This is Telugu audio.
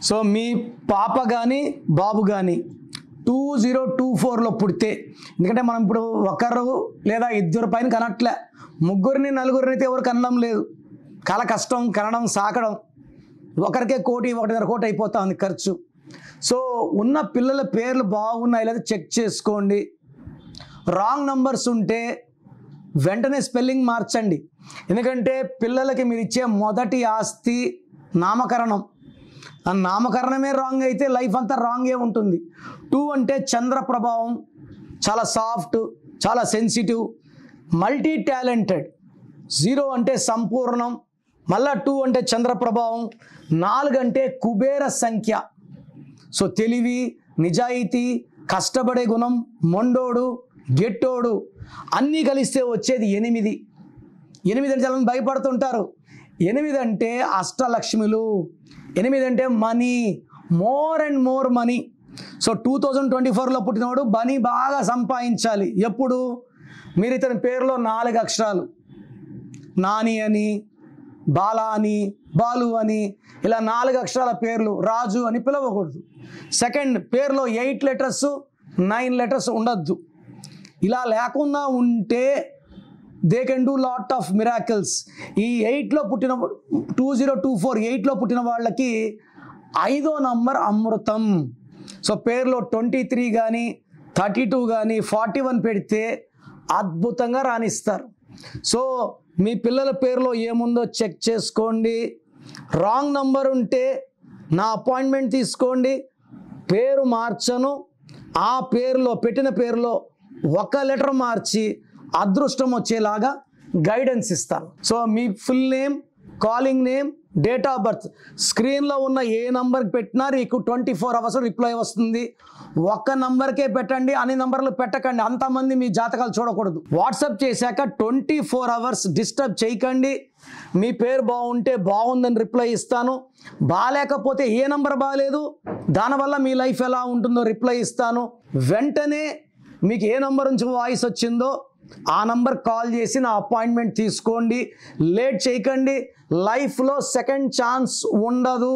సో మీ పాప కానీ బాబు కానీ 2024లో పుడితే, ఎందుకంటే మనం ఇప్పుడు ఒకరు లేదా ఇద్దరు పైన కనట్లే, ముగ్గురిని నలుగురిని అయితే ఎవరు కనడం లేదు. చాలా కష్టం కనడం సాకడం. ఒకరికే 1.5 కోటి అయిపోతా ఉంది ఖర్చు. సో ఉన్న పిల్లల పేర్లు బాగున్నాయి లేదా చెక్ చేసుకోండి. రాంగ్ నంబర్స్ ఉంటే వెంటనే స్పెల్లింగ్ మార్చండి. ఎందుకంటే పిల్లలకి మీరు ఇచ్చే మొదటి ఆస్తి నామకరణం. ఆ నామకరణమే రాంగ్ అయితే లైఫ్ అంతా రాంగే ఉంటుంది. 2 అంటే చంద్ర ప్రభావం, చాలా సాఫ్ట్, చాలా సెన్సిటివ్, మల్టీ టాలెంటెడ్. 0 అంటే సంపూర్ణం, మళ్ళా 2 అంటే చంద్ర ప్రభావం. 4 అంటే కుబేర సంఖ్య. సో తెలివి, నిజాయితీ, కష్టపడే గుణం, మొండోడు, గెట్టోడు అన్నీ కలిస్తే వచ్చేది 8. 8 అంటే చాలా భయపడుతుంటారు. 8 అంటే అష్టలక్ష్మిలు. 8 అంటే money, more and more money. So 2024లో పుట్టినవాడు మనీ బాగా సంపాదించాలి. ఎప్పుడు? మీరు ఇతని పేరులో 4 అక్షరాలు, నాని అని, బాలా అని, బాలు అని, ఇలా 4 అక్షరాల పేర్లు, రాజు అని పిలవకూడదు. సెకండ్, పేరులో 8 లెటర్స్ 9 లెటర్స్ ఉండద్దు. ఇలా లేకుండా ఉంటే they can do lot of miracles. ఈ 8లో పుట్టిన 2024 8లో పుట్టిన వాళ్ళకి 5వ నంబర్ అమృతం. సో పేరులో 23 కానీ 32 కానీ 41 పెడితే అద్భుతంగా రాణిస్తారు. సో మీ పిల్లల పేరులో ఏముందో చెక్ చేసుకోండి. రాంగ్ నంబర్ ఉంటే నా అపాయింట్మెంట్ తీసుకోండి. పేరు మార్చను, ఆ పేరులో పెట్టిన పేరులో 1 లెటర్ మార్చి అదృష్టం వచ్చేలాగా గైడెన్స్ ఇస్తాను. So me full name, calling name, date of birth స్క్రీన్లో ఉన్న ఏ నంబర్కి పెట్టినా మీకు 24 అవర్స్ రిప్లై వస్తుంది. 1 నంబర్కే పెట్టండి, అన్ని నంబర్లు పెట్టకండి. అంతమంది మీ జాతకాలు చూడకూడదు. వాట్సాప్ చేశాక 24 అవర్స్ డిస్టర్బ్ చేయకండి. మీ పేరు బాగుంటే బాగుందని రిప్లై ఇస్తాను. బాగాలేకపోతే ఏ నంబర్ బాగాలేదు, దానివల్ల మీ లైఫ్ ఎలా ఉంటుందో రిప్లై ఇస్తాను. వెంటనే మీకు ఏ నంబర్ నుంచి వాయిస్ వచ్చిందో ఆ నంబర్ కాల్ చేసి నా అపాయింట్మెంట్ తీసుకోండి. లేట్ చేయకండి. లైఫ్లో సెకండ్ ఛాన్స్ ఉండదు.